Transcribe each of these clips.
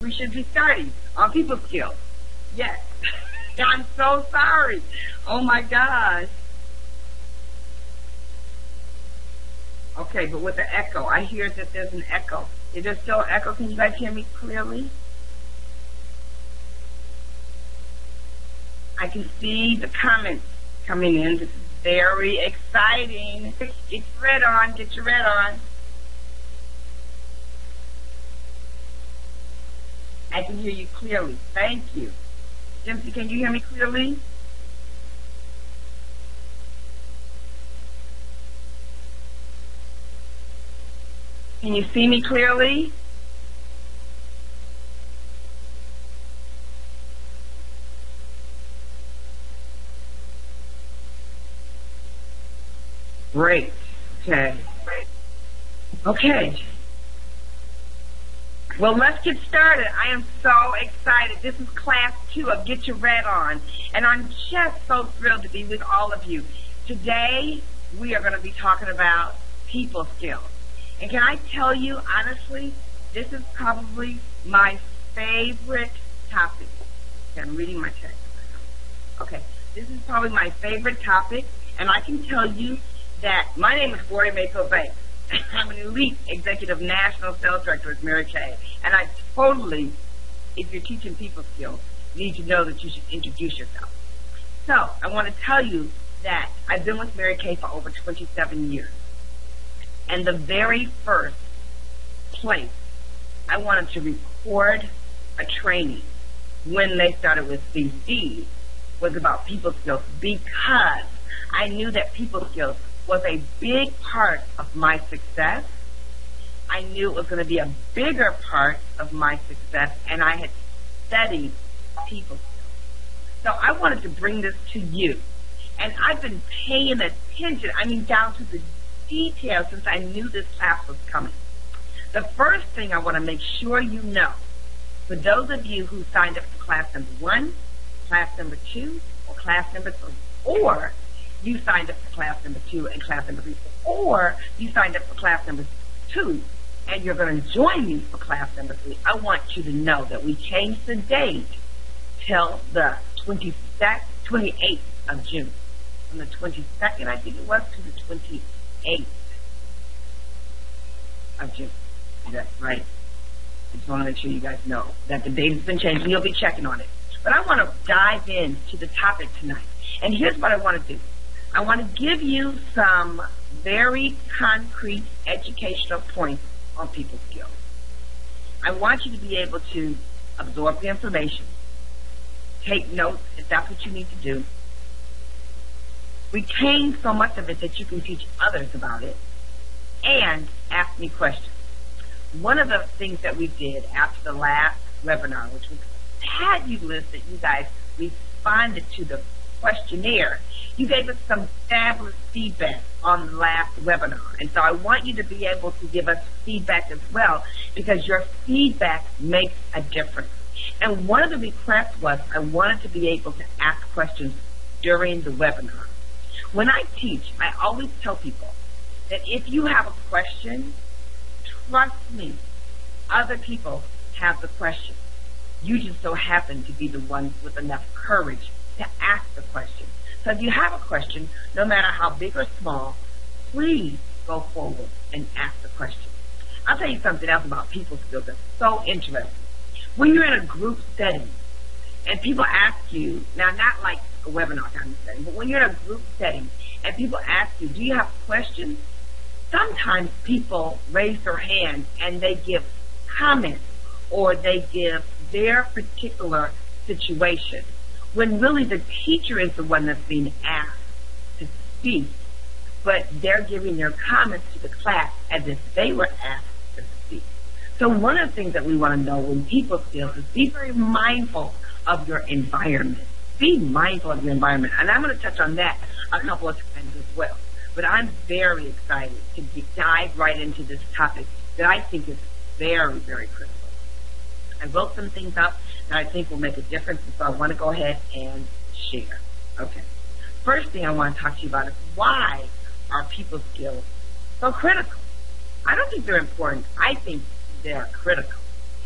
We should be starting on people skills. Yes. I'm so sorry. Oh my gosh. Okay, but with the echo, I hear that there's an echo. Is there still an echo? Can you guys hear me clearly? I can see the comments coming in. This is very exciting. Get your red on. Get your red on. I can hear you clearly. Thank you. Dempsey, can you hear me clearly? Can you see me clearly? Great. Okay. Okay. Well, let's get started. I am so excited. This is class 2 of Get Your Red On, and I'm just so thrilled to be with all of you. Today, we are going to be talking about people skills. And can I tell you, honestly, this is probably my favorite topic. Okay, I'm reading my text. Okay, this is probably my favorite topic, and I can tell you that my name is Gloria Mako Banks. I'm an elite executive national sales director with Mary Kay, and I totally, if you're teaching people skills, need to know that you should introduce yourself. So I want to tell you that I've been with Mary Kay for over 27 years, and the very first place I wanted to record a training when they started with CD was about people skills, because I knew that people skills was a big part of my success. I knew it was going to be a bigger part of my success, and I had studied people skills. So I wanted to bring this to you. And I've been paying attention, down to the details since I knew this class was coming. The first thing I want to make sure you know, for those of you who signed up for class number 1, class number 2, or class number 3, or you signed up for class number 2 and class number 3, or you signed up for class number 2 and you're going to join me for class number 3, I want you to know that we changed the date till the 28th of June. From the 22nd, I think it was, to the 28th of June. Is that right? I just want to make sure you guys know that the date has been changed, and you'll be checking on it. But I want to dive into the topic tonight. And here's what I want to do. I want to give you some very concrete educational points on people skills. I want you to be able to absorb the information, take notes if that's what you need to do, retain so much of it that you can teach others about it, and ask me questions. One of the things that we did after the last webinar, which was fabulous that you guys responded to the questionnaire, you gave us some fabulous feedback on the last webinar. And so I want you to be able to give us feedback as well, because your feedback makes a difference. And one of the requests was I wanted to be able to ask questions during the webinar. When I teach, I always tell people that if you have a question, trust me, other people have the question. You just so happen to be the one with enough courage to ask the question. So if you have a question, no matter how big or small, please go forward and ask the question. I'll tell you something else about people skills that's so interesting. When you're in a group setting and people ask you, now not like a webinar kind of setting, but when you're in a group setting and people ask you, do you have questions? Sometimes people raise their hand and they give comments or they give their particular situation, when really the teacher is the one that's being asked to speak, but they're giving their comments to the class as if they were asked to speak. So one of the things that we want to know in people skills is be very mindful of your environment. Be mindful of your environment. And I'm going to touch on that a couple of times as well. But I'm very excited to dive right into this topic that I think is very, very critical. I wrote some things up that I think will make a difference, and so I want to go ahead and share. Okay. First thing I want to talk to you about is why are people skills so critical? I don't think they're important. I think they're critical.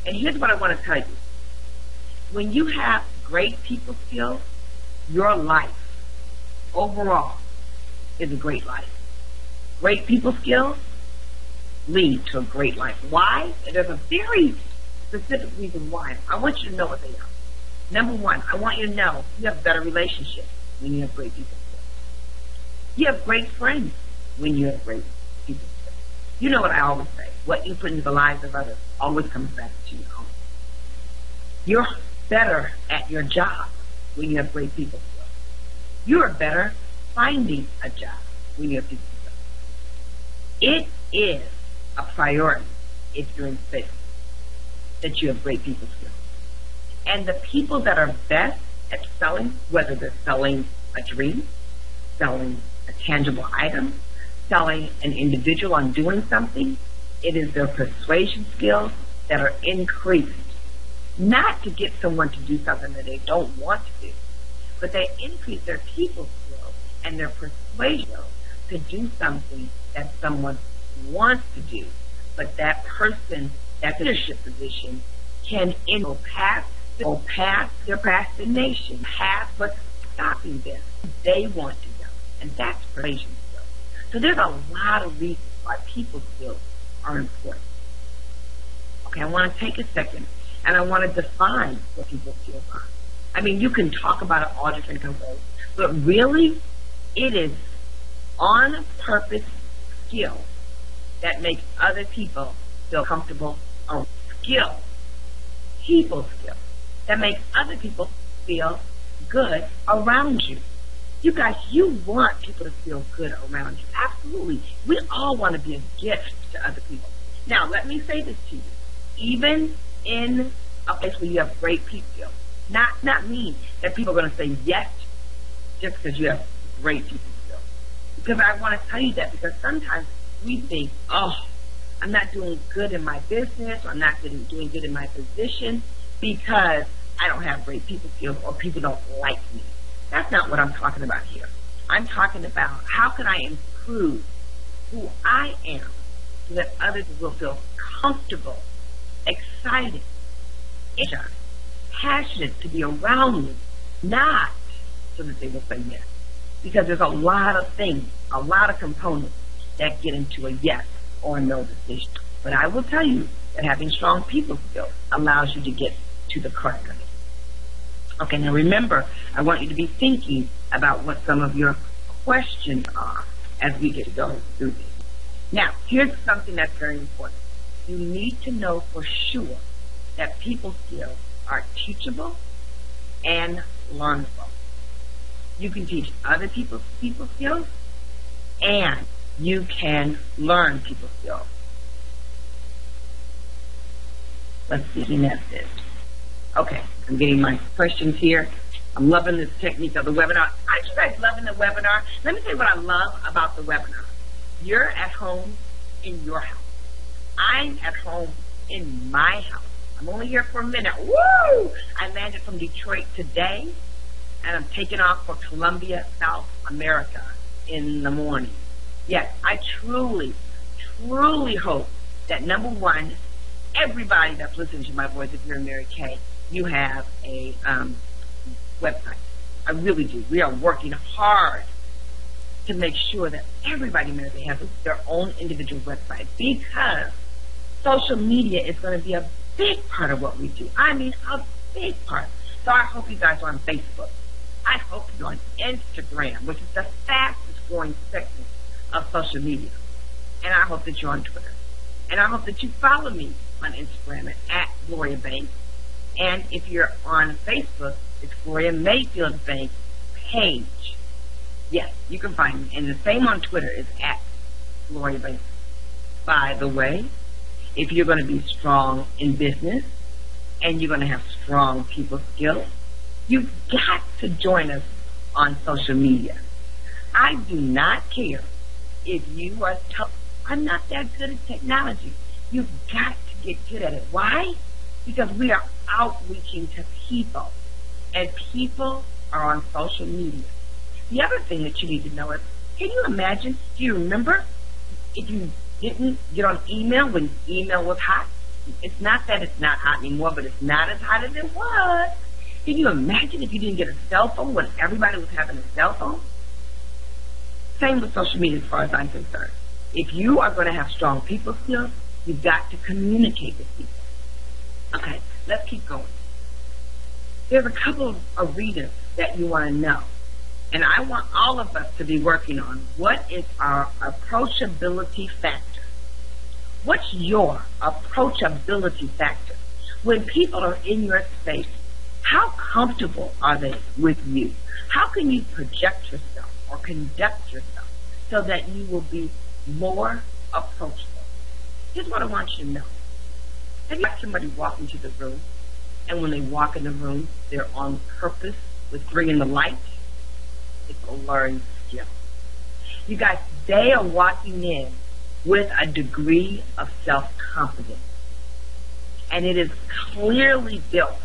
And here's what I want to tell you. When you have great people skills, your life overall is a great life. Great people skills lead to a great life. Why? And there's a very specific reason why. I want you to know what they are. Number one, I want you to know you have better relationships when you have great people skills. You have great friends when you have great people skills. You know what I always say. What you put into the lives of others always comes back to you. You're better at your job when you have great people skills. You're better finding a job when you have people skills. It is a priority if you're in sales that you have great people skills. And the people that are best at selling, whether they're selling a dream, selling a tangible item, selling an individual on doing something, it is their persuasion skills that are increased. Not to get someone to do something that they don't want to do, but they increase their people skills and their persuasion skills to do something that someone wants to do, but that person, that leadership position, can go past their procrastination, past what's stopping them. They want to go, and that's persuasion skills. So there's a lot of reasons why people skills are important. Okay, I want to take a second, and I want to define what people skills are. I mean, you can talk about it all different ways, but really, it is on-purpose skills that make other people feel comfortable around. Skills, people skills, that make other people feel good around you. You guys, you want people to feel good around you. Absolutely. We all want to be a gift to other people. Now, let me say this to you. Even in a place where you have great people skills, not mean that people are going to say yes just because you have great people skills. Because I want to tell you that, because sometimes we think, oh, I'm not doing good in my business, or I'm not doing good in my position because I don't have great people skills or people don't like me. That's not what I'm talking about here. I'm talking about how can I improve who I am so that others will feel comfortable, excited, passionate to be around me, not so that they will say yes. Because there's a lot of things, a lot of components that get into a yes or a no decision. But I will tell you that having strong people skills allows you to get to the crux of it. Okay, now remember, I want you to be thinking about what some of your questions are as we get to go through this. Now, here's something that's very important. You need to know for sure that people skills are teachable and learnable. You can teach other people skills, and you can learn people skills. Let's see, that's it. Okay, I'm getting my questions here. I'm loving this technique of the webinar. Aren't you guys loving the webinar? Let me tell you what I love about the webinar. You're at home in your house. I'm at home in my house. I'm only here for a minute. Woo! I landed from Detroit today, and I'm taking off for Colombia, South America in the morning. Yes, I truly, truly hope that, number one, everybody that's listening to my voice, if you're in Mary Kay, you have a website. I really do. We are working hard to make sure that everybody in Mary Kay has their own individual website, because social media is going to be a big part of what we do. I mean, a big part. So I hope you guys are on Facebook. I hope you're on Instagram, which is the fastest growing segment of social media. And I hope that you're on Twitter. And I hope that you follow me on Instagram at Gloria Banks. And if you're on Facebook, it's Gloria Mayfield Banks page. Yes, you can find me. And the same on Twitter is at Gloria Banks. By the way, if you're going to be strong in business and you're going to have strong people skills, you've got to join us on social media. I do not care if you are tough. I'm not that good at technology. You've got to get good at it. Why? Because we are outreaching to people, and people are on social media. The other thing that you need to know is, can you imagine, do you remember if you didn't get on email when email was hot? It's not that it's not hot anymore, but it's not as hot as it was. Can you imagine if you didn't get a cell phone when everybody was having a cell phone? Same with social media as far as I'm concerned. If you are going to have strong people skills, you've got to communicate with people. Okay, let's keep going. There's a couple of arenas that you want to know. And I want all of us to be working on what is our approachability factor. What's your approachability factor? When people are in your space, how comfortable are they with you? How can you project yourself or conduct yourself so that you will be more approachable? Here's what I want you to know. Have you had somebody walk into the room, and when they walk in the room, they're on purpose with bringing the light? It's a learned skill. You guys, they are walking in with a degree of self-confidence. And it is clearly built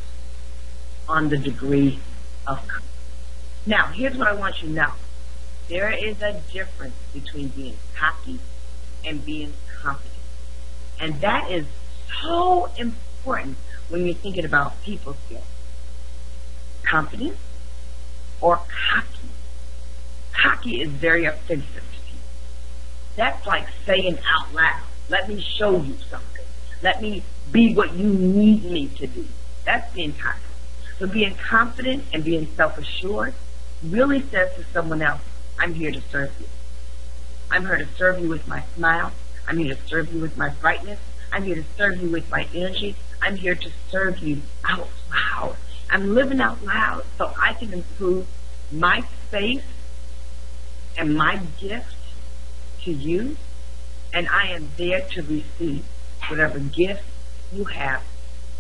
on the degree of confidence. Now, here's what I want you to know. There is a difference between being cocky and being confident. And that is so important when you're thinking about people skills. Confidence or cocky. Cocky is very offensive to people. That's like saying out loud, let me show you something. Let me be what you need me to be. That's being cocky. So being confident and being self-assured really says to someone else, I'm here to serve you. I'm here to serve you with my smile. I'm here to serve you with my brightness. I'm here to serve you with my energy. I'm here to serve you out loud. I'm living out loud so I can improve my space and my gift to you, and I am there to receive whatever gift you have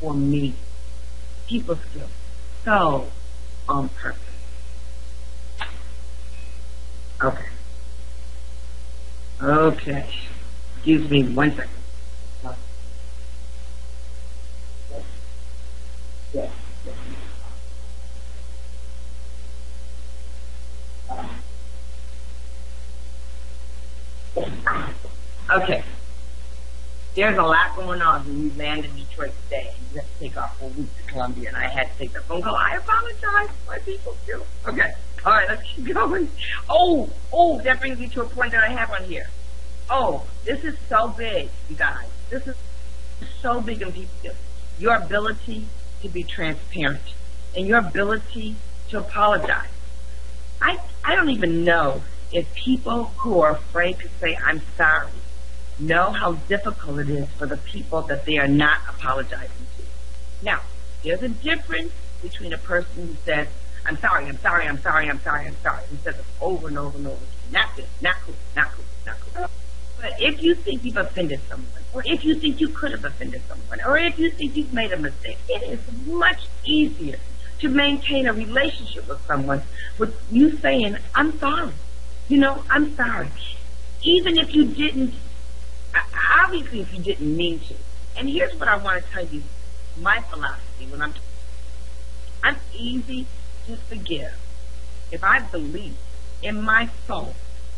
for me. People skills, so on purpose. Okay. Excuse me 1 second. Yes. Okay. There's a lot going on when you land in Detroit today and you have to take off for a week to Columbia, and I had to take that phone call. I apologize. My people too. Okay. All right, let's keep going. Oh, that brings me to a point that I have on here. Oh, this is so big, you guys. This is so big in people skills. Your ability to be transparent and your ability to apologize. I don't even know if people who are afraid to say I'm sorry know how difficult it is for the people that they are not apologizing to. Now, there's a difference between a person who says, I'm sorry, I'm sorry, I'm sorry, I'm sorry, I'm sorry, and says it over and over and over again. Not good, not cool, not cool, not cool. But if you think you've offended someone, or if you think you could have offended someone, or if you think you've made a mistake, it is much easier to maintain a relationship with someone with you saying, I'm sorry. You know, I'm sorry. Even if you didn't, obviously if you didn't mean to. And here's what I want to tell you, my philosophy when I'm easy to forgive if I believe in my soul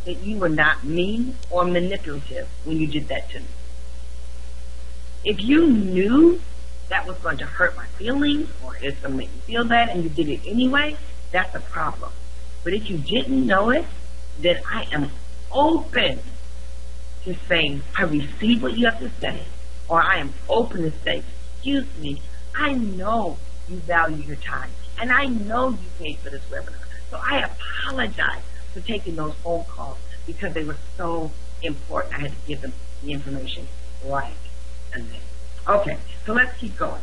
that you were not mean or manipulative when you did that to me. If you knew that was going to hurt my feelings or it's going to make me feel bad and you did it anyway, that's a problem. But if you didn't know it, then I am open to saying, I receive what you have to say, or I am open to say, excuse me, I know you value your time, and I know you paid for this webinar, so I apologize for taking those phone calls because they were so important. I had to give them the information right and then. Okay, so let's keep going.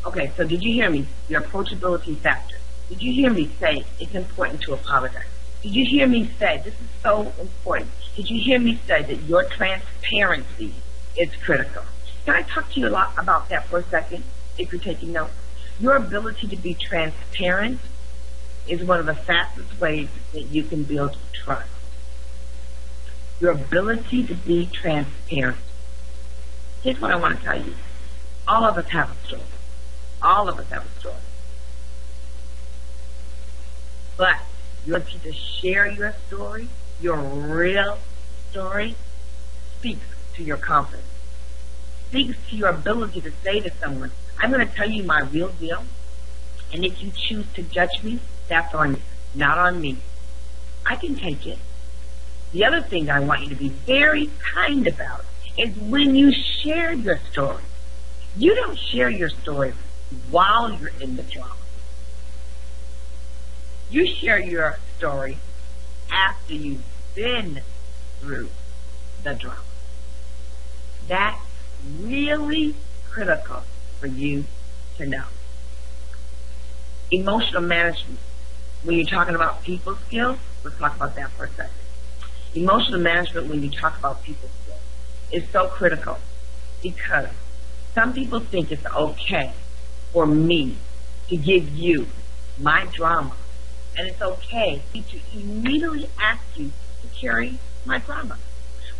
Okay, so did you hear me? Your approachability factor. Did you hear me say it's important to apologize? Did you hear me say this is so important? Did you hear me say that your transparency is critical? Can I talk to you a lot about that for a second, if you're taking notes? Your ability to be transparent is one of the fastest ways that you can build trust. Your ability to be transparent. Here's what I want to tell you. All of us have a story. All of us have a story. But your ability to share your story, your real story, speaks to your confidence. speaks to your ability to say to someone, I'm going to tell you my real deal, and if you choose to judge me, that's on you, not on me. I can take it. The other thing I want you to be very kind about is when you share your story. You don't share your story while you're in the drama. You share your story after you've been through the drama. That's really critical for you to know. Emotional management. When you're talking about people skills, let's talk about that for a second. Emotional management, when you talk about people skills, is so critical because some people think it's okay for me to give you my drama, and it's okay to immediately ask you to carry my drama.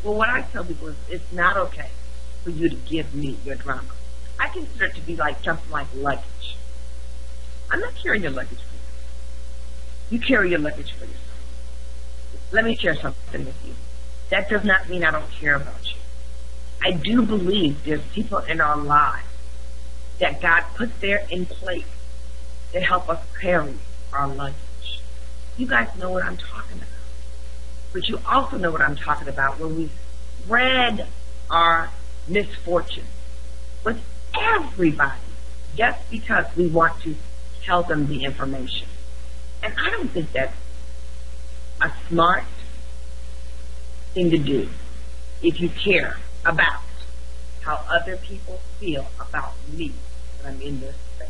Well, what I tell people is it's not okay for you to give me your drama. I consider it to be like something like luggage. I'm not carrying your luggage for you. You carry your luggage for yourself. Let me share something with you. That does not mean I don't care about you. I do believe there's people in our lives that God put there in place to help us carry our luggage. You guys know what I'm talking about. But you also know what I'm talking about when we spread our misfortune with everybody just because we want to tell them the information. And I don't think that's a smart thing to do if you care about how other people feel about me when I'm in this space.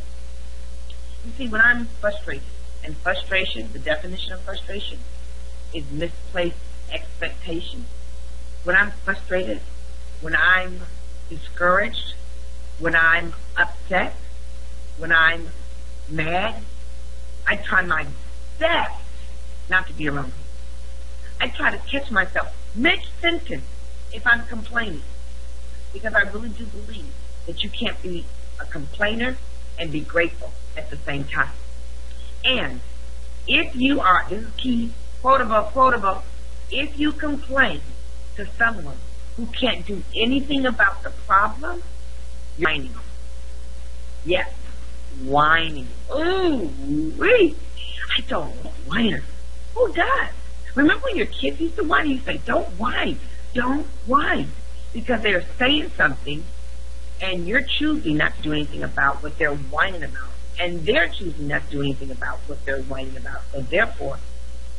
You see, when I'm frustrated, and frustration, the definition of frustration is misplaced expectation. When I'm frustrated, when I'm discouraged, when I'm upset, when I'm mad, I try my best not to be around people. I try to catch myself mid-sentence if I'm complaining, because I really do believe that you can't be a complainer and be grateful at the same time. And if you are, this is key, quotable, if you complain to someone who can't do anything about the problem, you're whining. Yes, whining. Ooh, wee. I don't whine. Who does? Remember when your kids used to whine and you say, don't whine, don't whine. Because they're saying something and you're choosing not to do anything about what they're whining about. And they're choosing not to do anything about what they're whining about. So therefore,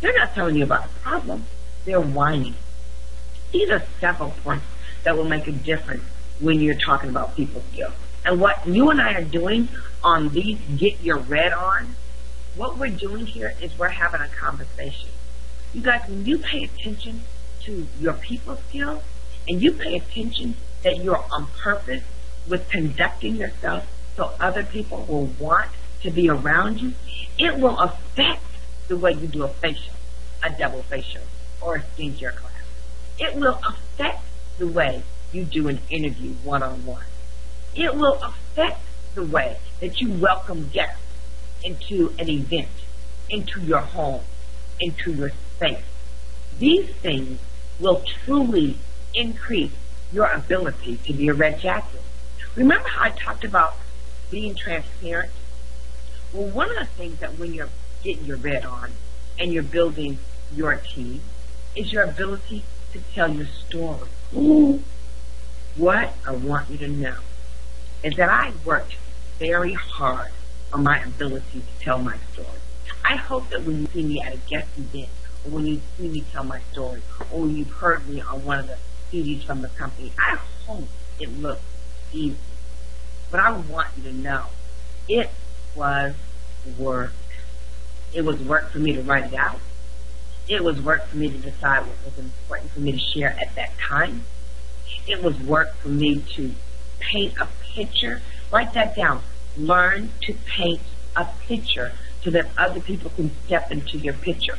they're not telling you about the problem. They're whining. These are several points that will make a difference when you're talking about people skills. And what you and I are doing on these Get Your Red On, what we're doing here is we're having a conversation. You guys, when you pay attention to your people skills and you pay attention that you're on purpose with conducting yourself so other people will want to be around you, it will affect the way you do a facial, a double facial, or a skincare class. It will affect the way you do an interview one-on-one. It will affect the way that you welcome guests into an event, into your home, into your space. These things will truly increase your ability to be a red jacket. Remember how I talked about being transparent? Well, one of the things that when you're getting your red on and you're building your team is your ability to tell your story. Ooh. What I want you to know is that I worked very hard on my ability to tell my story. I hope that when you see me at a guest event, or when you see me tell my story, or when you've heard me on one of the CDs from the company, I hope it looks easy. But I want you to know it was work. It was work for me to write it out. It was work for me to decide what was important for me to share at that time. It was work for me to paint a picture. Write that down. Learn to paint a picture so that other people can step into your picture.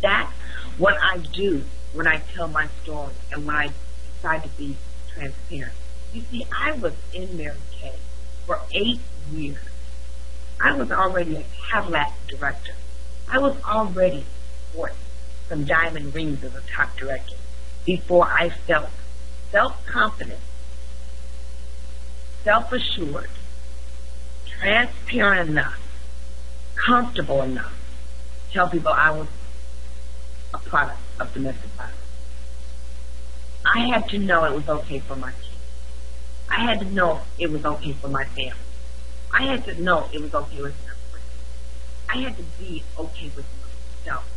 That's what I do when I tell my story and when I decide to be transparent. You see, I was in Mary Kay for 8 years. I was already a Cadillac director. I was already sporting some diamond rings as a top director before I felt self-confident self-assured, transparent enough, comfortable enough to tell people I was a product of domestic violence. I had to know it was okay for my kids. I had to know it was okay for my family. I had to know it was okay with my friends. I had to be okay with myself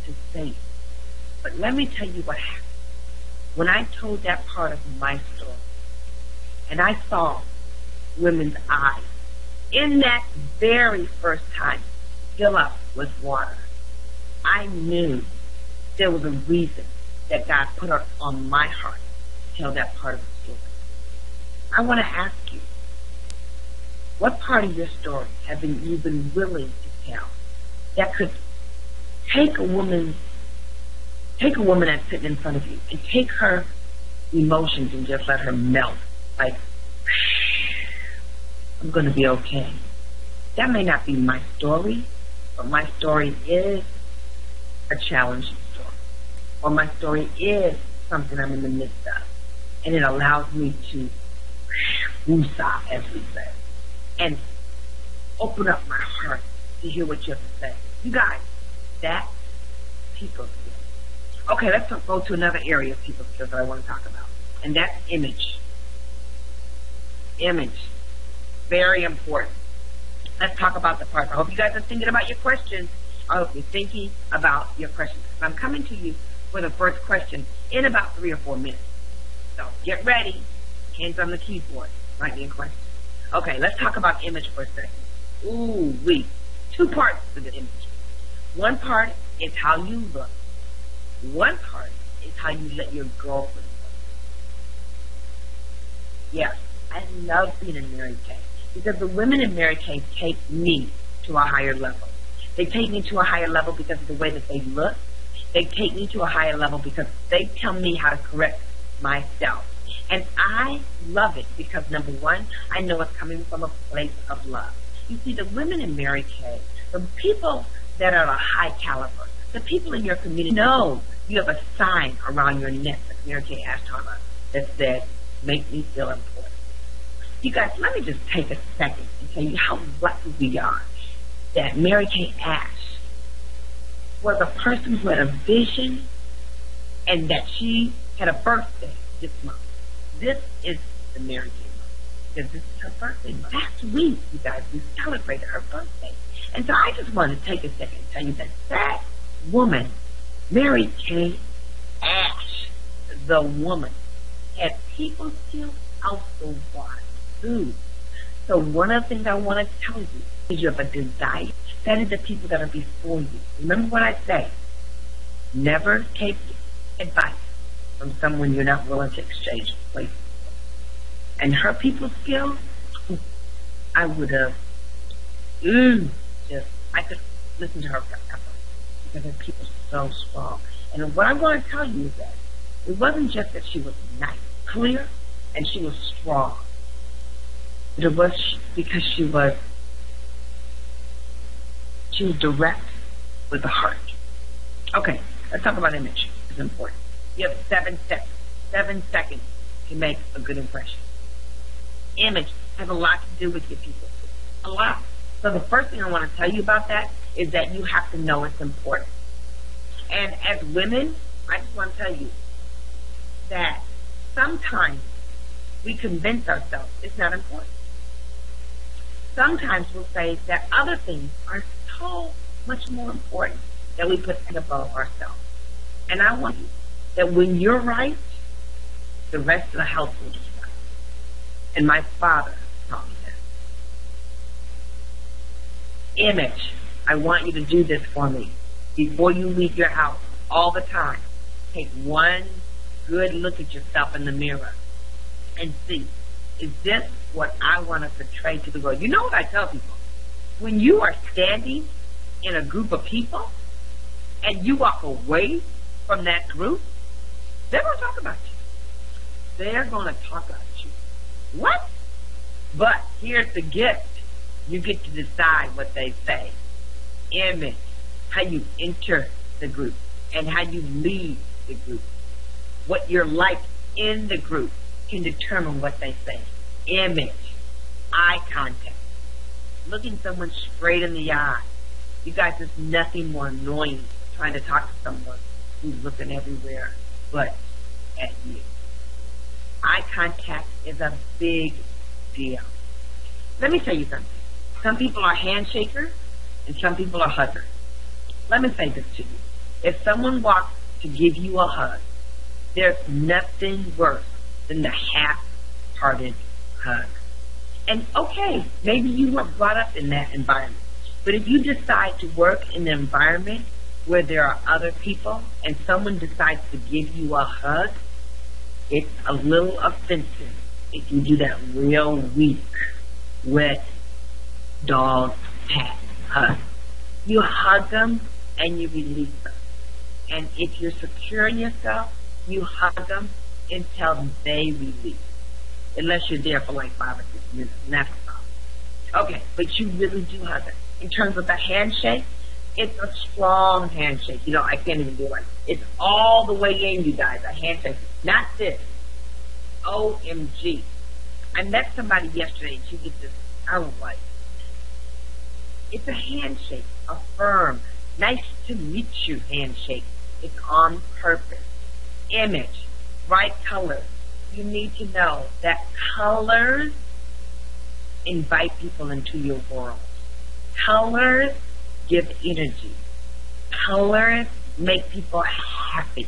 to say it. But let me tell you what happened. When I told that part of my story, and I saw women's eyes, in that very first time, fill up with water, I knew there was a reason that God put it on my heart to tell that part of the story. I want to ask you, what part of your story have you been willing to tell that could take a woman that's sitting in front of you and take her emotions and just let her melt, like, I'm going to be okay. That may not be my story, but my story is a challenging story. Or my story is something I'm in the midst of. And it allows me to woosah, as we say, and open up my heart to hear what you have to say. You guys, that's people skills. Okay, let's go to another area of people skills that I want to talk about. And that's image. Image. Very important. Let's talk about the parts. I hope you guys are thinking about your questions. I hope you're thinking about your questions. I'm coming to you for the first question in about 3 or 4 minutes. So get ready. Hands on the keyboard. Write me a question. Okay, let's talk about image for a second. Ooh-wee. 2 parts to the image. One part is how you look. One part is how you let your girlfriend look. Yes, I love being in Mary Kay because the women in Mary Kay take me to a higher level. They take me to a higher level because of the way that they look. They take me to a higher level because they tell me how to correct myself. And I love it because, number one, I know it's coming from a place of love. You see, the women in Mary Kay, the people that are a high caliber, the people in your community know you have a sign around your neck, like Mary Kay asked Tarma, that says, make me feel important. You guys, let me just take a second and tell you how lucky we are that Mary Kay Ash was a person who had a vision and that she had a birthday this month. This is the Mary Kay month because this is her birthday month. Last week, you guys, we celebrated her birthday. And so I just wanted to take a second and tell you that that woman, Mary Kay Ash, the woman, had people skills out the wazoo. So one of the things I want to tell you is you have a desire. Study the people that are before you. Remember what I say. Never take advice from someone you're not willing to exchange places with. And her people skills, I would have, I could listen to her forever because her people are so strong. And what I want to tell you is that it wasn't just that she was nice, clear, and she was strong. But it was because she was direct with the heart. Okay, let's talk about image. It's important. You have 7 steps, 7 seconds to make a good impression. Image has a lot to do with your people. A lot. So the first thing I want to tell you about that is that you have to know it's important. And as women, I just want to tell you that sometimes we convince ourselves it's not important. Sometimes we'll say that other things are so much more important that we put above ourselves. And I want you that when you're right, the rest of the household is right. And my father taught me that. Image. I want you to do this for me. Before you leave your house, all the time, take one good look at yourself in the mirror and see, is this what I want to portray to the world? You know what I tell people? When you are standing in a group of people and you walk away from that group, they're going to talk about you. They're going to talk about you. What? But here's the gift. You get to decide what they say. Image. How you enter the group and how you leave the group. What you're like in the group can determine what they say. Image. eye contact. Looking someone straight in the eye. You guys, there's nothing more annoying than trying to talk to someone who's looking everywhere but at you. Eye contact is a big deal. Let me tell you something. Some people are handshakers and some people are huggers. Let me say this to you. If someone walks to give you a hug, there's nothing worse than the half-hearted hug. And okay, maybe you were brought up in that environment. But if you decide to work in an environment where there are other people and someone decides to give you a hug, it's a little offensive if you do that real weak, wet, dog pat hug. You hug them and you release them. And if you're secure in yourself, you hug them until they release. Unless you're there for like 5 or 6 minutes, and that's all. Okay, but you really do hug them. In terms of the handshake, it's a strong handshake. You know, I can't even do it like it's all the way in, you guys, a handshake. Not this. OMG. I met somebody yesterday and she did this. I was like, it's a handshake, a firm, nice to meet you handshake. It's on purpose. Image, bright colors. You need to know that colors invite people into your world. Colors give energy. Colors make people happy.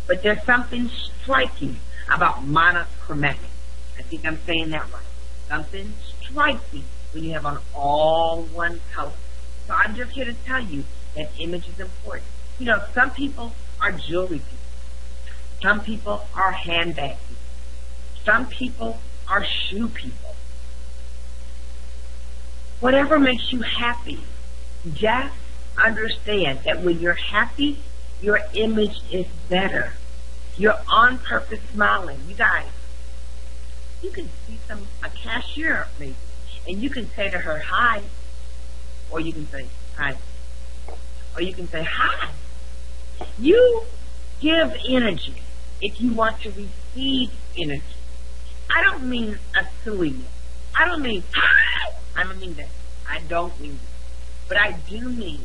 But there's something striking about monochromatic. I think I'm saying that right. Something striking when you have on all one color. So I'm just here to tell you that image is important. You know, some people are jewelry people. Some people are handbag people. Some people are shoe people. Whatever makes you happy, just understand that when you're happy, your image is better. You're on purpose smiling. You guys, you can see a cashier maybe, and you can say to her, hi, or you can say, hi, or you can say, hi. You give energy if you want to receive energy. I don't mean a silliness. I don't mean, hi. I don't mean that. I don't mean that. But I do mean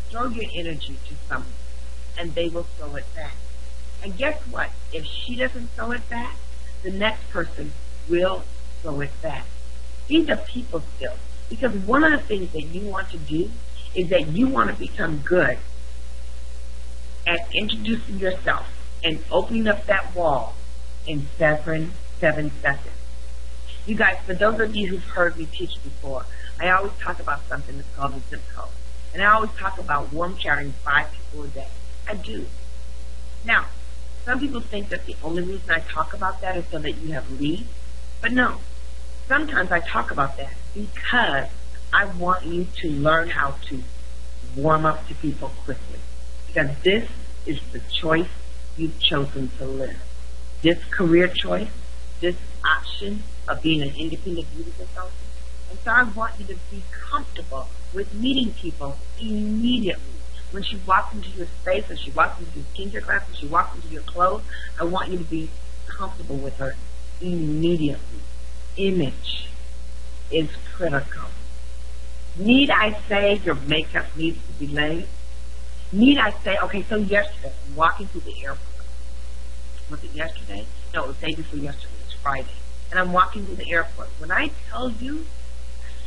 throw your energy to someone, and they will throw it back. And guess what? If she doesn't throw it back, the next person will throw it back. These are people skills. Because one of the things that you want to do is that you want to become good at introducing yourself and opening up that wall in 7 seconds. You guys, for those of you who've heard me teach before, I always talk about something that's called a zip code. And I always talk about warm showering 5 people a day. I do. Now, some people think that the only reason I talk about that is so that you have leads. But no. Sometimes I talk about that because I want you to learn how to warm up to people quickly. Because this is the choice you've chosen to live. This career choice, this option of being an independent beauty consultant. And so I want you to be comfortable with meeting people immediately. When she walks into your space, or she walks into your skincare class, or she walks into your clothes, I want you to be comfortable with her immediately. Image is critical. Need I say your makeup needs to be laid? Need I say, okay, so yesterday, I'm walking through the airport. Was it yesterday? No, it was the day before yesterday. It was Friday. And I'm walking through the airport. When I tell you,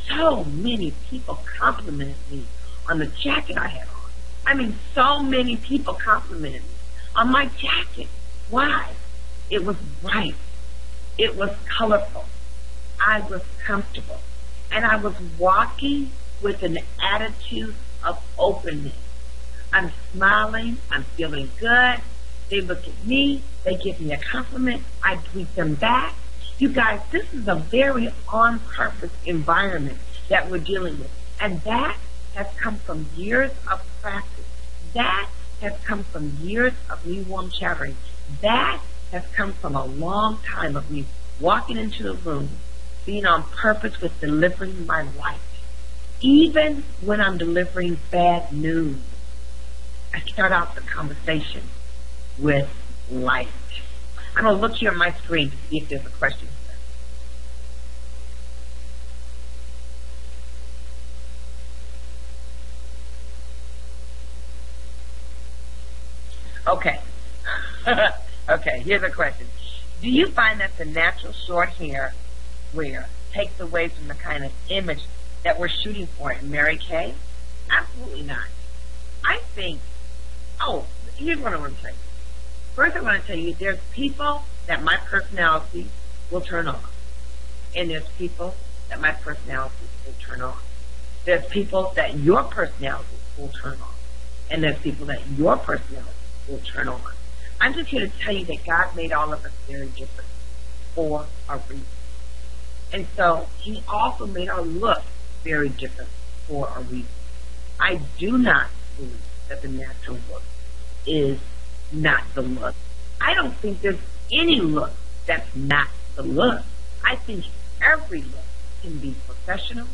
so many people complimented me on the jacket I had on. I mean, so many people complimented me on my jacket. Why? It was bright. It was colorful. I was comfortable. And I was walking with an attitude of openness. I'm smiling. I'm feeling good. They look at me. They give me a compliment. I greet them back. You guys, this is a very on-purpose environment that we're dealing with. And that has come from years of practice. That has come from years of me warm showering. That has come from a long time of me walking into the room, being on purpose with delivering my light. Even when I'm delivering bad news, I start out the conversation with light. I'm going to look here on my screen to see if there's a question here. Okay. Okay, here's a question. Do you find that the natural short hair wear takes away from the kind of image that we're shooting for in Mary Kay? Absolutely not. I think, here's what I want to tell you. First, I want to tell you there's people that my personality will turn on. And there's people that my personality will turn on. There's people that your personality will turn on. And there's people that your personality will turn on. I'm just here to tell you that God made all of us very different for a reason. And so He also made our look very different for a reason. I do not believe that the natural look is not the look. I don't think there's any look that's not the look. I think every look can be professional.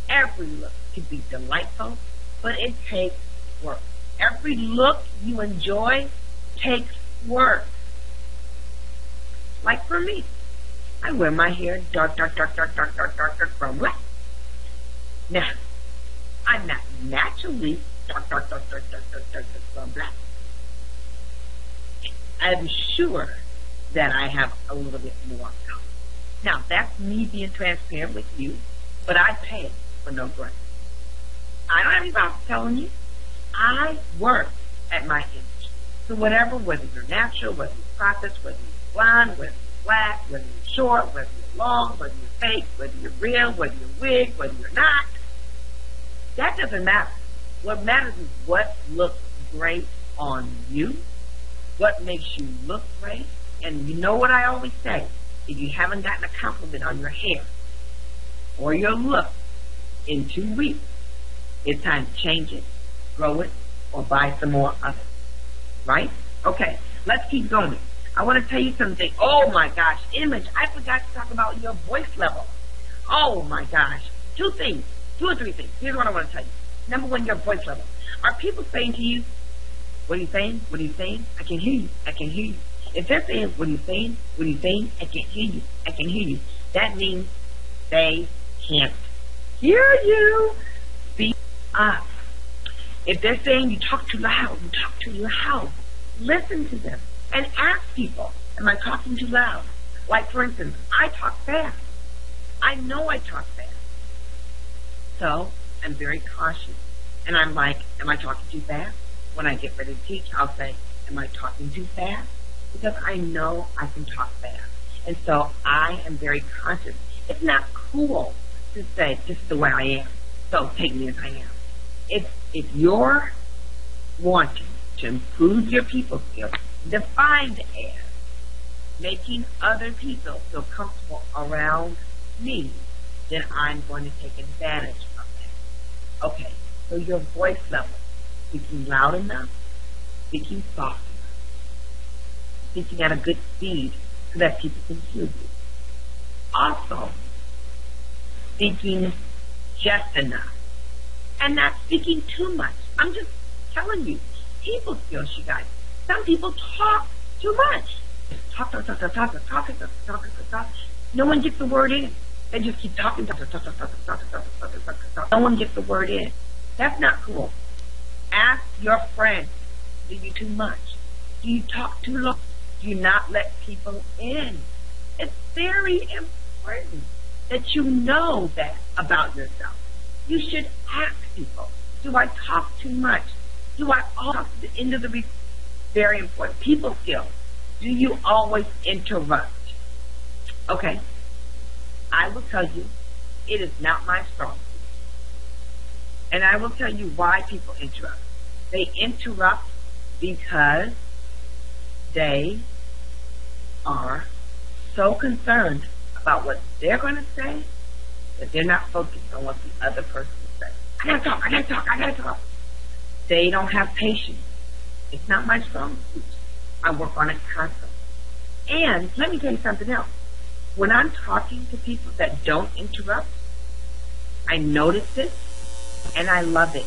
Every look can be delightful. But it takes work. Every look you enjoy takes work. Like for me, I wear my hair dark from black. Now, I'm not naturally dark from black. I'm sure that I have a little bit more color. Now, that's me being transparent with you, but I pay for no grace. I don't have any problem telling you. I work at my image. So whatever, whether you're natural, whether you're processed, whether you're blonde, whether you're black, whether you're short, whether you're long, whether you're fake, whether you're real, whether you're wig, whether you're not, that doesn't matter. What matters is what looks great on you, what makes you look great. And you know what I always say, if you haven't gotten a compliment on your hair or your look in 2 weeks, it's time to change it, grow it, or buy some more of it. Right? Okay, let's keep going. I want to tell you something. Oh my gosh, image. I forgot to talk about your voice level. Oh my gosh. 2 things. 2 or 3 things. Here's what I want to tell you. Number 1, your voice level. Are people saying to you, what are you saying? What are you saying? I can hear you. I can hear you. If they're saying, what are you saying? What are you saying? I can't hear you. I can hear you. That means they can't hear you. Speak up. If they're saying you talk too loud, you talk too loud, listen to them and ask people, am I talking too loud? Like, for instance, I talk fast. I know I talk fast. So I'm very cautious. And I'm like, am I talking too fast? When I get ready to teach, I'll say, am I talking too fast? Because I know I can talk fast. And so I am very conscious. It's not cool to say, this is the way I am, so take me as I am. If you're wanting to improve your people skills, defined as making other people feel comfortable around me, then I'm going to take advantage of that. Okay, so your voice level, speaking loud enough, speaking soft enough, speaking at a good speed so that people can hear you. Also, speaking just enough. And not speaking too much. I'm just telling you, people skills, you guys. Some people talk too much. Talk. No one gets the word in. They just keep talking. No one gets the word in. That's not cool. Ask your friend, do you too much? Do you talk too long? Do you not let people in? It's very important that you know that about yourself. You should ask people, do I talk too much? Do I always talk to the end of the week? Very important. People skills. Do you always interrupt? Okay. I will tell you, it is not my strong suit. And I will tell you why people interrupt. They interrupt because they are so concerned about what they're going to say that they're not focused on what the other person is saying. I gotta talk. They don't have patience. It's not my strong suit. I work on it constantly. And let me tell you something else. When I'm talking to people that don't interrupt, I notice it and I love it.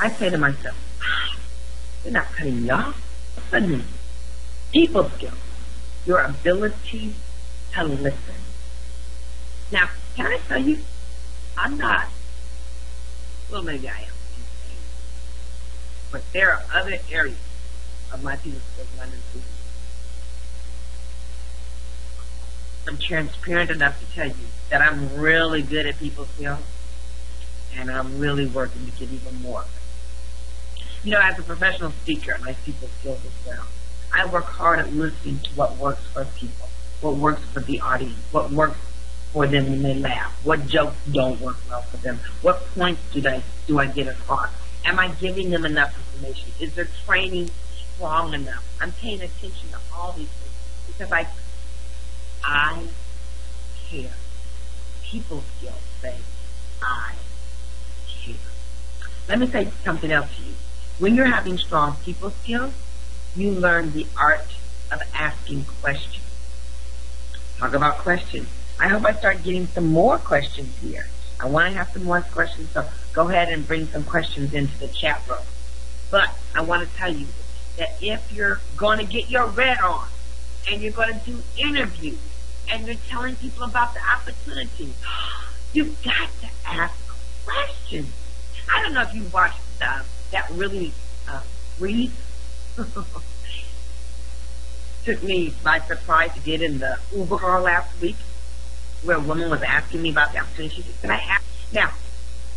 I say to myself, they're not cutting me off. Suddenly, people skills, your ability to listen. Now, can I tell you, I'm not, well, maybe I am insane, But there are other areas of my people skills that I'm improving. I'm transparent enough to tell you that I'm really good at people skills, and I'm really working to get even more. You know, as a professional speaker, I like people skills as well. I work hard at listening to what works for people, what works for the audience, what works for them when they laugh, what jokes don't work well for them, what points do I get across? Am I giving them enough information? Is their training strong enough? I'm paying attention to all these things because I care. People skills say I care. Let me say something else to you. When you're having strong people skills, you learn the art of asking questions. Talk about questions. I hope I start getting some more questions here. I want to have some more questions, so go ahead and bring some questions into the chat room. But I want to tell you that if you're going to get your red on, and you're going to do interviews, and you're telling people about the opportunity, you've got to ask questions. I don't know if you watched that really brief took me by surprise to get in the Uber car last week, where a woman was asking me about the opportunity. She said, can I ask? Now,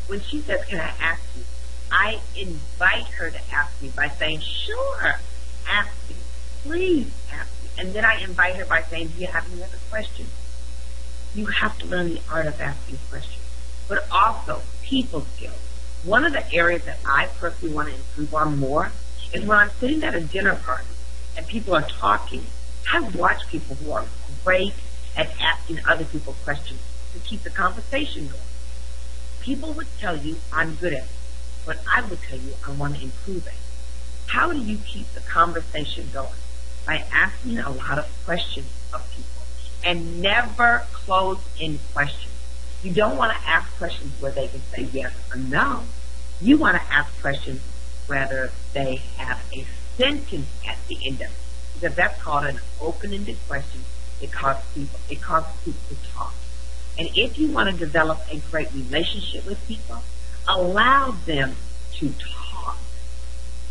when she says, can I ask you, I invite her to ask me by saying, sure, ask me. Please ask me. And then I invite her by saying, do you have any other questions? You have to learn the art of asking questions. But also, people skills. One of the areas that I personally want to improve on more is when I'm sitting at a dinner party and people are talking. I watch people who are great at asking other people questions to keep the conversation going. People would tell you I'm good at it, but I would tell you I want to improve it. How do you keep the conversation going? By asking a lot of questions of people and never close-in questions. You don't want to ask questions where they can say yes or no. You want to ask questions whether they have a sentence at the end of it, because that's called an open-ended question. It causes people to talk. And if you want to develop a great relationship with people, allow them to talk.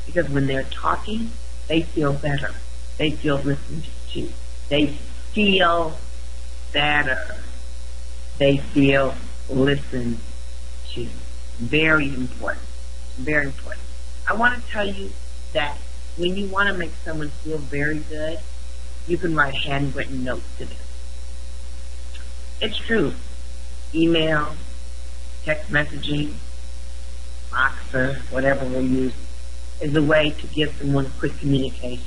Because when they're talking, they feel better. They feel listened to. They feel better. They feel listened to. Very important. Very important. I want to tell you that when you want to make someone feel very good, you can write handwritten notes to them. It's true. Email, text messaging, Boxer, whatever we use, is a way to give someone quick communication.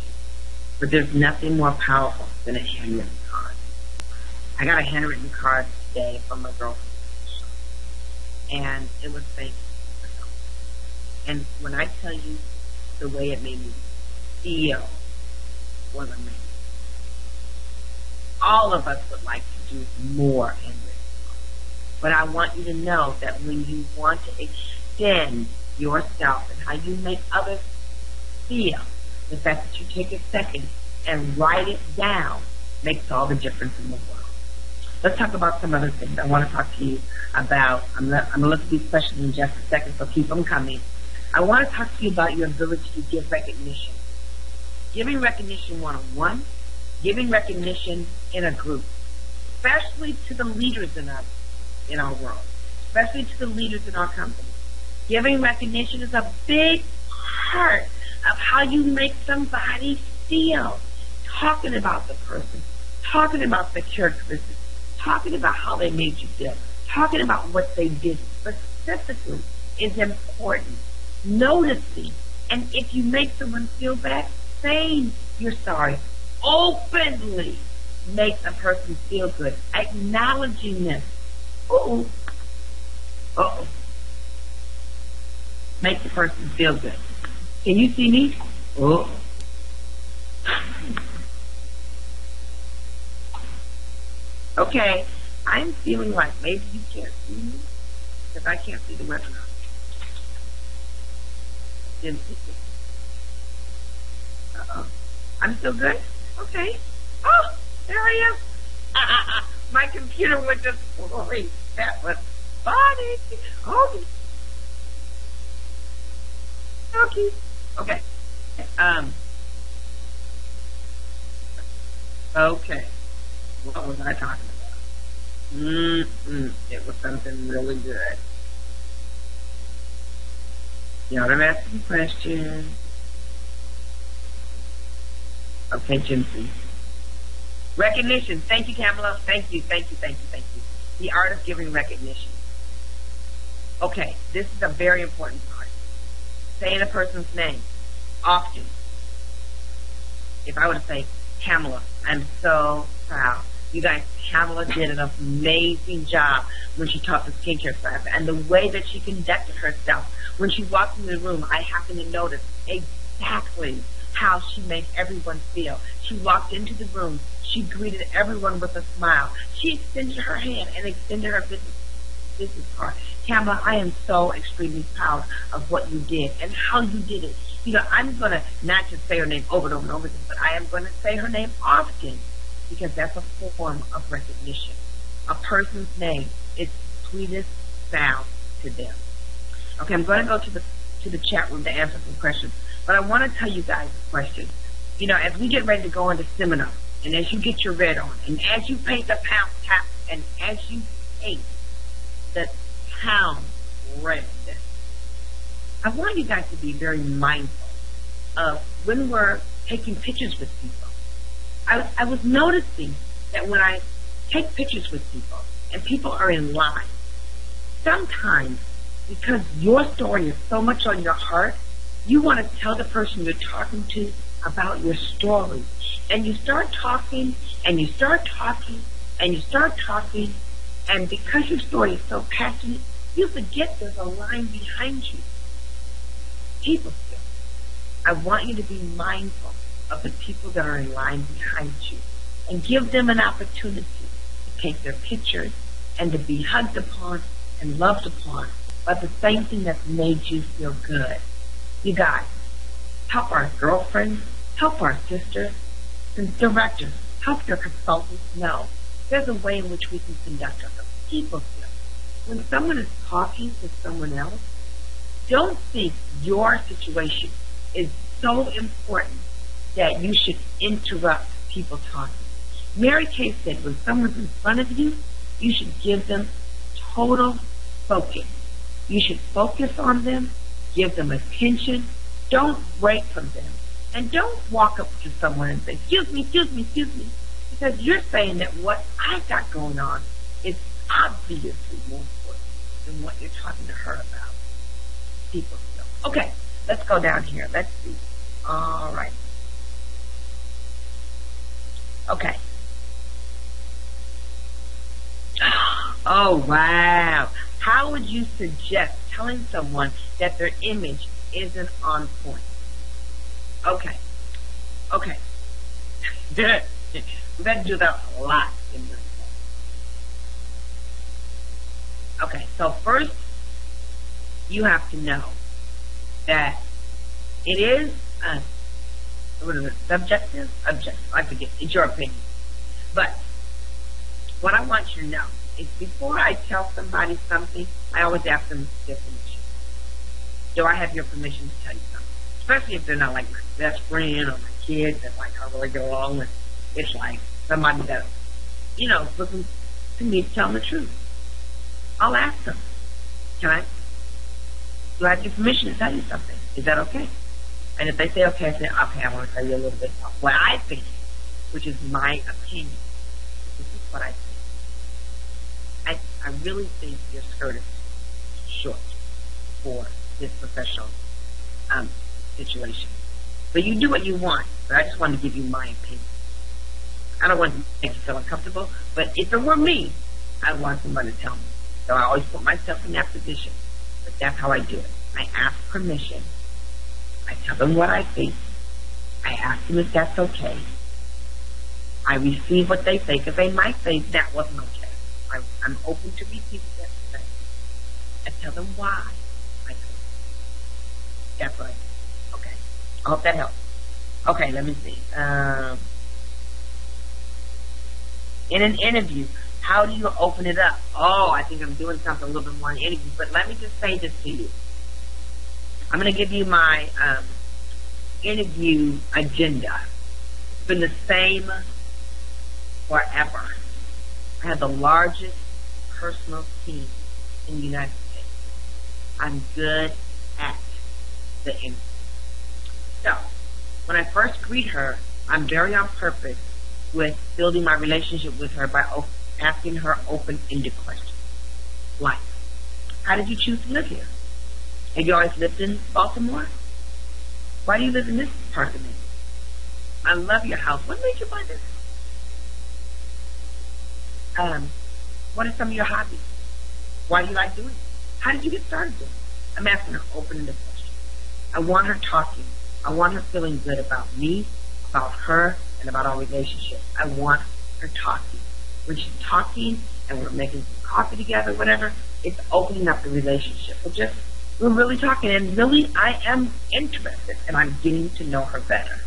But there's nothing more powerful than a handwritten card. I got a handwritten card today from my girlfriend, and it was thank you for something. And when I tell you the way it made me feel was amazing. All of us would like to do more handwritten cards. But I want you to know that when you want to extend yourself and how you make others feel, the fact that you take a second and write it down makes all the difference in the world. Let's talk about some other things. I want to talk to you about, I'm going to look at these questions in just a second, so keep them coming. I want to talk to you about your ability to give recognition. Giving recognition one-on-one, giving recognition in a group, especially to the leaders in our world, especially to the leaders in our company. Giving recognition is a big part of how you make somebody feel. Talking about the person, talking about the characteristics, talking about how they made you feel, talking about what they did specifically is important. Noticing, and if you make someone feel bad, saying you're sorry. Openly make the person feel good. Acknowledging this. Uh-oh. Uh-oh. Make the person feel good. Can you see me? Oh. Okay, I'm feeling like maybe you can't see me because I can't see the webinar. Didn't see it. Uh-oh. I'm still good? Okay. Oh, there I am. My computer went to sleep. That was funny. Oh. Okay. Okay. Um, okay. What was I talking about? It was something really good. Y'all are asking questions. Okay, Jimsy. Recognition. Thank you, Kamala. Thank you, thank you, thank you, thank you. The art of giving recognition. Okay, this is a very important part. Saying a person's name often. If I were to say, Kamala, I'm so proud. You guys, Kamala did an amazing job when she taught the skincare class. And the way that she conducted herself, when she walked in the room, I happened to notice exactly how she made everyone feel. She walked into the room. She greeted everyone with a smile. She extended her hand and extended her business card. Kamala, I am so extremely proud of what you did and how you did it. You know, I'm going to not just say her name over and over and over again, but I am going to say her name often because that's a form of recognition. A person's name is the sweetest sound to them. Okay, I'm going to go to the chat room to answer some questions, but I want to tell you guys a question. You know, as we get ready to go into seminar, and as you get your red on, and as you paint the pound tap, and as you paint the town red, I want you guys to be very mindful of when we're taking pictures with people. I was noticing that when I take pictures with people and people are in line, sometimes because your story is so much on your heart, you want to tell the person you're talking to about your story. And you start talking, and you start talking, and you start talking, and because your story is so passionate, you forget there's a line behind you. People skills. I want you to be mindful of the people that are in line behind you and give them an opportunity to take their pictures and to be hugged upon and loved upon by the same thing that's made you feel good. You guys, help our girlfriends, help our sisters, and directors, help your consultants know there's a way in which we can conduct ourselves. People skills. When someone is talking to someone else, don't think your situation is so important that you should interrupt people talking. Mary Kay said when someone's in front of you, you should give them total focus. You should focus on them, give them attention, don't break from them, and don't walk up to someone and say, excuse me, excuse me, excuse me, because you're saying that what I've got going on is obviously more important than what you're talking to her about. People skills. Okay, let's go down here. Let's see. All right. Okay. Oh, wow. How would you suggest telling someone that their image isn't on point? Okay. Okay. We've had to do that a lot in this. Okay, so first, you have to know that it is subjective? Objective. I forget. It's your opinion. But what I want you to know is before I tell somebody something, I always ask them their permission. Do I have your permission to tell you something? Especially if they're not like my best friend or my kid that like I really get along with. It's like somebody that, you know, is looking to me to tell them the truth. I'll ask them, do I have your permission to tell you something? Is that okay? And if they say okay, I say, okay, I want to tell you a little bit about what I think, which is my opinion. This is what I think. I really think your skirt is short for this professional situation. But you do what you want, but I just wanted to give you my opinion. I don't want to make you feel uncomfortable, but if it were me, I'd want somebody to tell me. So I always put myself in that position. But that's how I do it. I ask permission. I tell them what I think. I ask them if that's okay. I receive what they say, because they might say that wasn't okay. I'm open to receive what they say. I tell them why I think. That's what I do. Okay. I hope that helps. Okay, let me see. In an interview, how do you open it up? Oh, I think I'm doing something a little bit more in the interview, but let me just say this to you. I'm going to give you my interview agenda. It's been the same forever. I have the largest personal team in the United States. I'm good at the interview. So, when I first greet her, I'm very on purpose with building my relationship with her by asking her open-ended questions. Like, how did you choose to live here? Have you always lived in Baltimore? Why do you live in this part of the neighborhood? I love your house. What made you buy this? What are some of your hobbies? Why do you like doing it? How did you get started doing it? I'm asking her open-ended questions. I want her talking. I want her feeling good about me, about her, and about our relationship. I want her talking. When she's talking and we're making some coffee together, whatever, it's opening up the relationship. We're really talking, and really I am interested, and I'm getting to know her better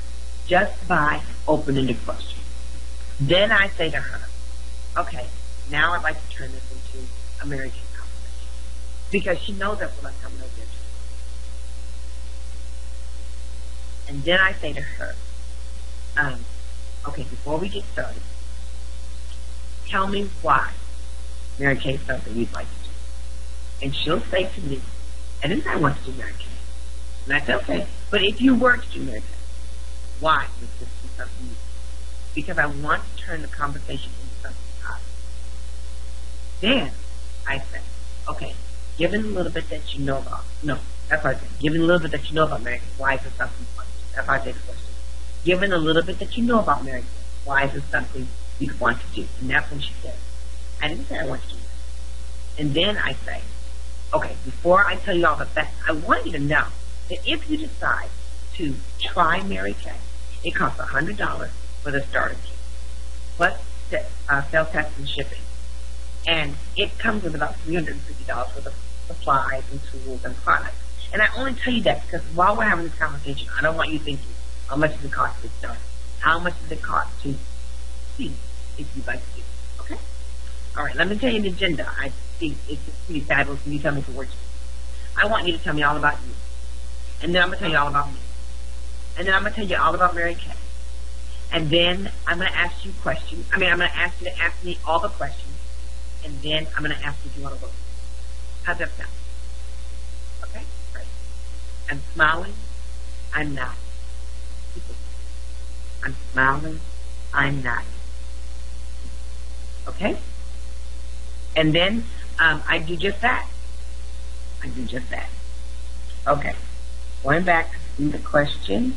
just by open-ended questions. Then I say to her, okay, now I'd like to turn this into a Mary Kay conversation. Because she knows that's what I'm coming over to. And then I say to her, okay, before we get started, tell me why Mary Kay is something you'd like to do. And she'll say to me, I didn't say I want to do Mary Kay. And I say, okay, but if you were to do Mary Kay, why would this be something you do? Because I want to turn the conversation into something positive. Then I say, okay, given a little bit that you know about, no, that's what I say, given a little bit that you know about Mary Kay, why is this something fun? That's how I say the question. Given a little bit that you know about Mary Kay, why is this something you'd want to do? And that's when she says, I didn't say I want to do that. And then I say, okay, before I tell you all the facts, I want you to know that if you decide to try Mary Kay, it costs $100 for the starter kit, plus sales tax and shipping. And it comes with about $350 worth of supplies and tools and products. And I only tell you that because while we're having this conversation, I don't want you thinking, how much does it cost to get started? How much does it cost to see if you'd like to do it? Okay? All right, let me tell you the agenda. I think it's pretty fabulous when you tell me if it works. I want you to tell me all about you. And then I'm going to tell you all about me. And then I'm going to tell you all about Mary Kay. And then I'm going to ask you questions. I'm going to ask you to ask me all the questions. And then I'm going to ask you if you want to vote. How's that sound? Okay? Great. I'm smiling. I'm not. I'm smiling. I'm not. Okay? And then I do just that. I do just that. Okay. Going back to the question.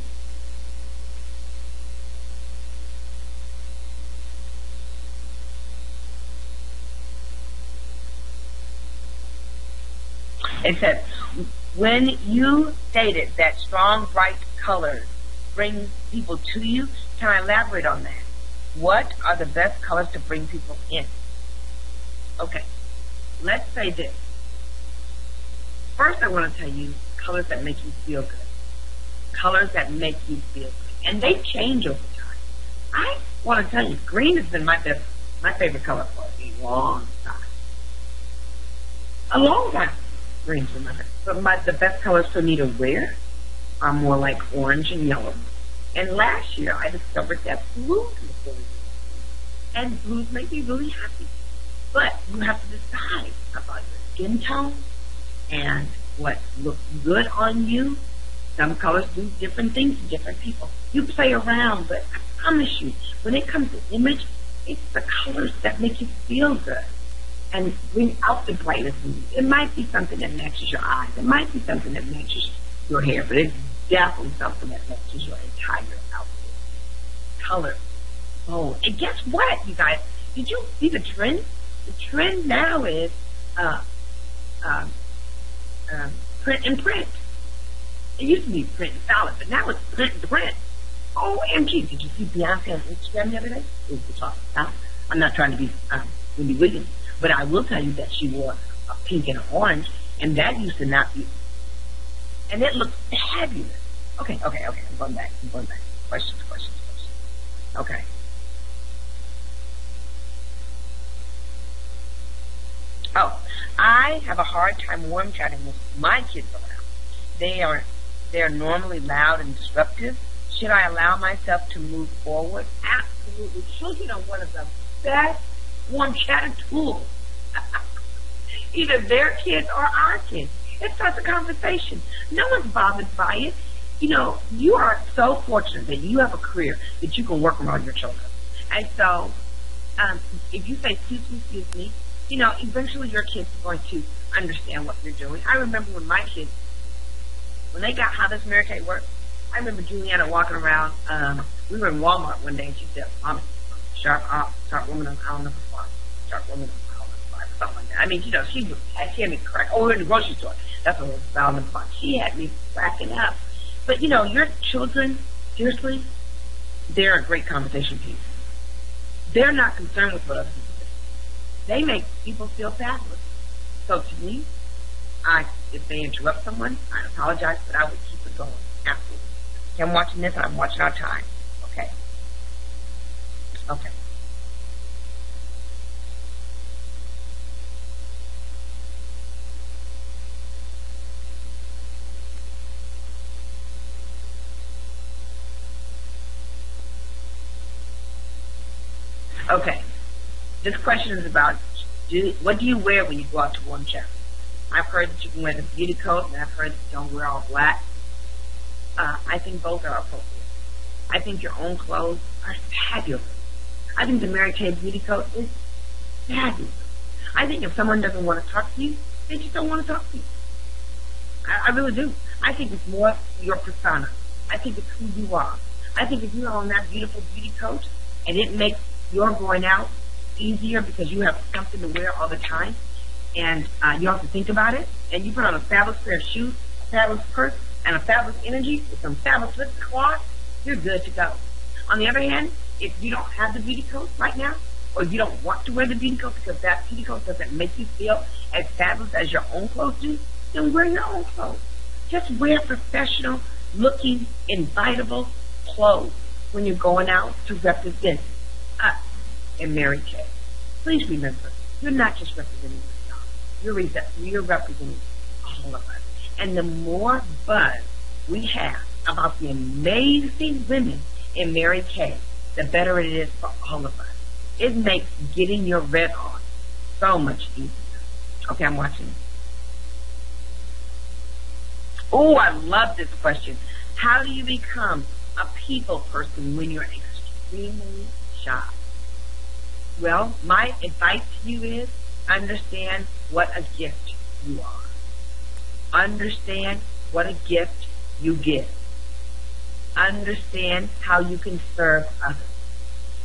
It says, when you stated that strong, bright colors bring people to you, can I elaborate on that? What are the best colors to bring people in? Okay, let's say this. First, I want to tell you colors that make you feel good. Colors that make you feel good. And they change over time. I want to tell you, green has been my favorite color for a long time. A long time. Green's been my favorite. But the best colors for me to wear are more like orange and yellow. And last year, I discovered that blue can feel really good. And blues make me really happy. But you have to decide about your skin tone and what looks good on you. Some colors do different things to different people. You play around, but I promise you, when it comes to image, it's the colors that make you feel good and bring out the brightness in you. It might be something that matches your eyes. It might be something that matches your hair, but it's definitely something that matches your entire outfit. Color. Oh, and guess what, you guys? Did you see the trend? The trend now is print and print. It used to be print and solid, but now it's print and print. OMG, did you see Beyonce on Instagram the other day? It was the talk. I'm not trying to be Wendy Williams, but I will tell you that she wore a pink and an orange, and that used to not be. And it looked fabulous. Okay, I'm going back. Questions. Okay. Oh, I have a hard time warm chatting with my kids around. They are they're normally loud and disruptive? Should I allow myself to move forward? Absolutely. Children are one of the best warm chatter tools. Either their kids or our kids. It starts a conversation. No one's bothered by it. You know, you are so fortunate that you have a career that you can work around your children. And so, if you say, excuse me, you know, eventually your kids are going to understand what you're doing. I remember when my kids, when they got how this Mary Kay works, I remember Juliana walking around, we were in Walmart one day and she said, Mommy, sharp woman on aisle number 5, sharp woman on aisle number 5, something like that. I mean, you know, she had me crack. Oh, we were in the grocery store. That's what it was, aisle number 5. She had me cracking up. But, you know, your children, seriously, they're a great conversation piece. They're not concerned with what other people do. They make people feel fabulous. So to me, if they interrupt someone, I apologize, but I would keep it going. Absolutely. Okay, I'm watching this and I'm watching our time. Okay. Okay. Okay. This question is about what do you wear when you go out to warm chatter? I've heard that you can wear the beauty coat, and I've heard that you don't wear all black. I think both are appropriate. I think your own clothes are fabulous. I think the Mary Kay beauty coat is fabulous. I think if someone doesn't want to talk to you, they just don't want to talk to you. I really do. I think it's more your persona. I think it's who you are. I think if you're on that beautiful beauty coat and it makes your going out easier because you have something to wear all the time and you don't have to think about it, and you put on a fabulous pair of shoes, a fabulous purse, and a fabulous energy with some fabulous lip gloss, you're good to go. On the other hand, if you don't have the beauty coat right now, or if you don't want to wear the beauty coat because that beauty coat doesn't make you feel as fabulous as your own clothes do, then wear your own clothes. Just wear professional looking, invitable clothes when you're going out to represent us in Mary Kay. Please remember, you're not just representing yourself. You're representing all of us. And the more buzz we have about the amazing women in Mary Kay, the better it is for all of us. It makes getting your red on so much easier. Okay, I'm watching. Oh, I love this question. How do you become a people person when you're extremely shy? Well, my advice to you is understand what a gift you are. Understand what a gift you give. Understand how you can serve others.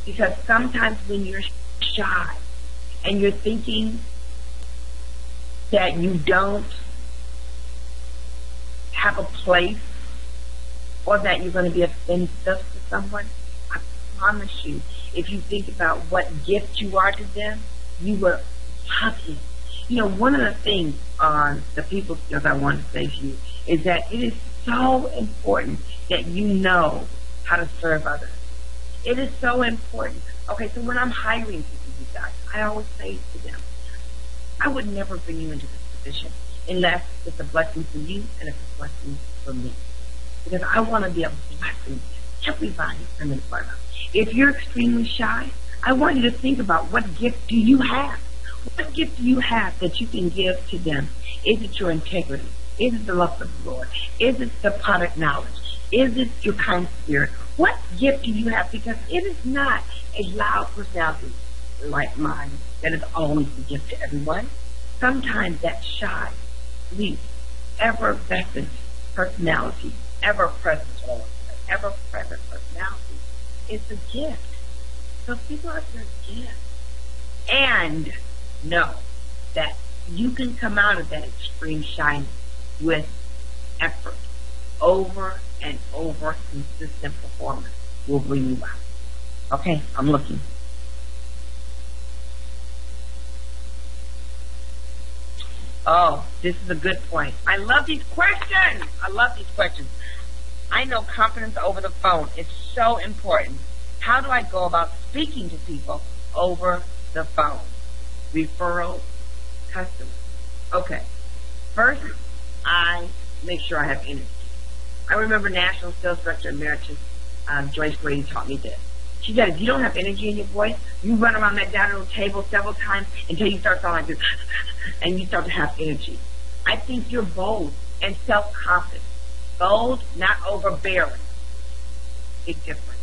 Because sometimes when you're shy and you're thinking that you don't have a place or that you're going to be offensive to someone, I promise you, if you think about what gift you are to them, you will love it. You know, one of the things on the people skills I want to say to you is that it is so important that you know how to serve others. It is so important. Okay, so when I'm hiring people, you guys, I always say to them, I would never bring you into this position unless it's a blessing for you and it's a blessing for me. Because I want to be a blessing to everybody I'm in front of. If you're extremely shy, I want you to think about what gift do you have? What gift do you have that you can give to them? Is it your integrity? Is it the love of the Lord? Is it the product knowledge? Is it your kind spirit? What gift do you have? Because it is not a loud personality like mine that is always the gift to everyone. Sometimes that shy, sweet, effervescent personality, ever-present personality is a gift. So people are your gift. And know that you can come out of that extreme shyness with effort. Over and over, consistent performance will bring you out. Okay, I'm looking. Oh, this is a good point. I love these questions. I know confidence over the phone is so important. How do I go about speaking to people over the phone? Referrals, customers. Okay. First, I make sure I have energy. I remember National Sales Director Emeritus Joyce Grady taught me this. She said, if you don't have energy in your voice, you run around that dining room table several times until you start sounding like this, and you start to have energy. I think you're bold and self-confident. Bold, not overbearing. Big difference.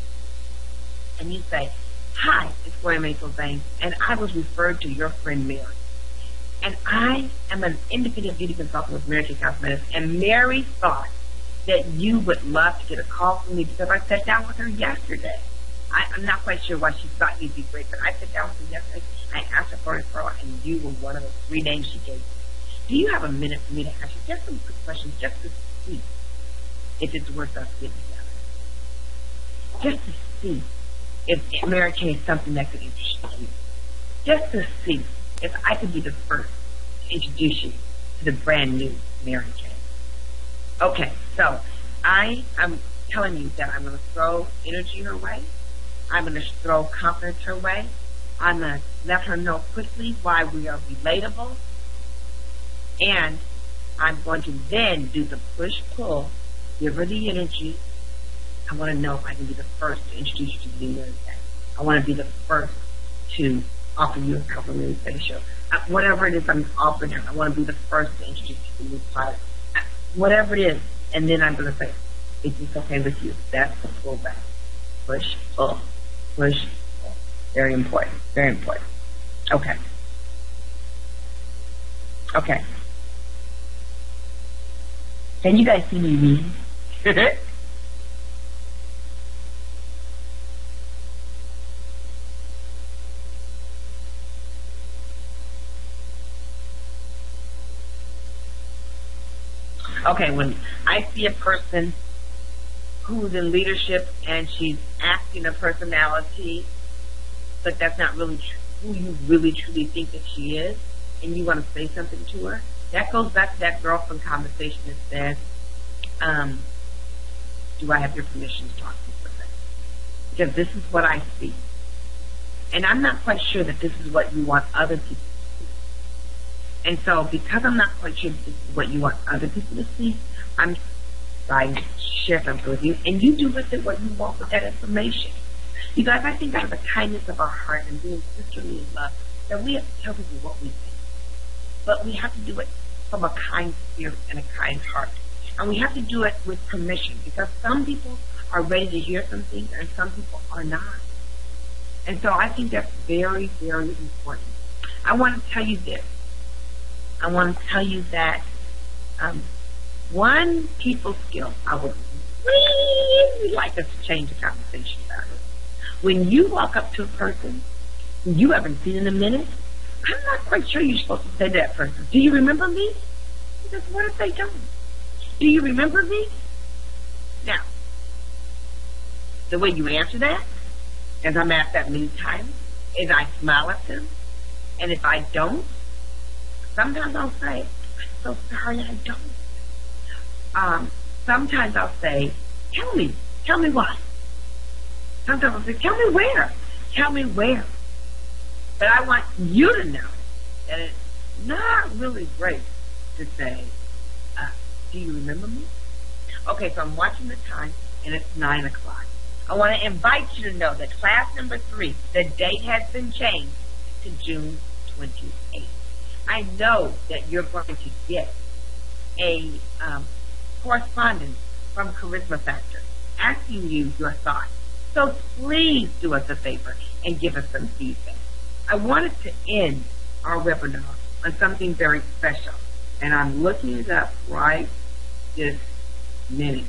And you say, hi, it's Gloria Mayfield Banks, and I was referred to your friend Mary. And I am an independent beauty consultant with Mary Kay Cosmetics, and Mary thought that you would love to get a call from me because I sat down with her yesterday. I'm not quite sure why she thought you'd be great, but I sat down with her yesterday. I asked her for a referral, and you were one of the 3 names she gave me. Do you have a minute for me to ask you just some quick questions, just to see if it's worth us getting together? Just to see if Mary Kay is something that could interest you. Just to see if I could be the first to introduce you to the brand new Mary Kay. Okay, so I'm telling you that I'm going to throw energy her way. I'm going to throw confidence her way. I'm going to let her know quickly why we are relatable. And I'm going to then do the push-pull, give her the energy. I want to know if I can be the first to introduce you to the new Mary Kay. I want to be the first to offer you a complimentary facial. Whatever it is I'm offering her, I want to be the first to introduce you to the new product. Whatever it is, and then I'm going to say, is this okay with you? That's the pullback. Push, pull. Push, pull. Very important. Very important. Okay. Okay. Can you guys see me reading? Okay, when I see a person who's in leadership and she's acting a personality, but that's not really who you really truly think that she is, and you want to say something to her, that goes back to that girlfriend conversation that says, do I have your permission to talk to you for a second? Because this is what I see. And I'm not quite sure that this is what you want other people to see. And so because I'm not quite sure that this is what you want other people to see, I'm trying to share something with you, and you do with it what you want with that information. You guys, I think out of the kindness of our heart and being sisterly in love, that we have to tell people what we think. But we have to do it from a kind spirit and a kind heart. And we have to do it with permission, because some people are ready to hear some things and some people are not. And so I think that's very, very important. I want to tell you this. I want to tell you that one people skill I would really like us to change the conversation about it. When you walk up to a person who you haven't seen in a minute, I'm not quite sure you're supposed to say to that person, do you remember me? Because what if they don't? Do you remember me? Now, the way you answer that, as I'm asked that many times, is I smile at them. And if I don't, sometimes I'll say, I'm so sorry I don't. Sometimes I'll say, tell me why. Sometimes I'll say, tell me where. But I want you to know that it's not really great to say, do you remember me? Okay, so I'm watching the time, and it's 9 o'clock. I want to invite you to know that class number 3, the date has been changed to June 28th. I know that you're going to get a correspondence from Charisma Factor asking you your thoughts. So please do us a favor and give us some feedback. I wanted to end our webinar on something very special, and I'm looking it up right this minute.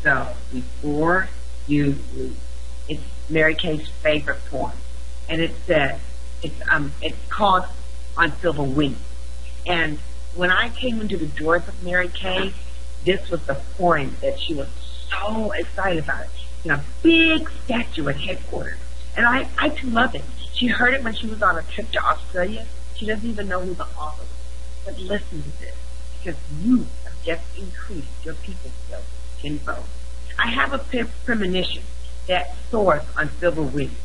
So before you leave, it's Mary Kay's favorite poem, and it says it's called On Silver Wings. And when I came into the doors of Mary Kay, this was the poem that she was so excited about. You know, big statue at headquarters, and I too love it. She heard it when she was on a trip to Australia. She doesn't even know who the author was. But listen to this, because you have just increased your people skills tenfold. I have a premonition that soars on silver wings.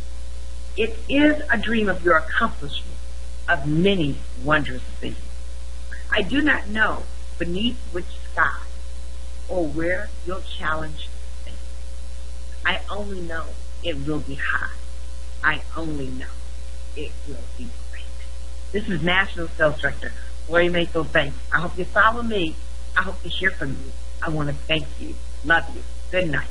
It is a dream of your accomplishment of many wondrous things. I do not know beneath which sky or where your challenge is. I only know it will be high. I only know it will be great. This is National Sales Director Lori Mako Banks. I hope you follow me. I hope to hear from you. I want to thank you. Love you. Good night.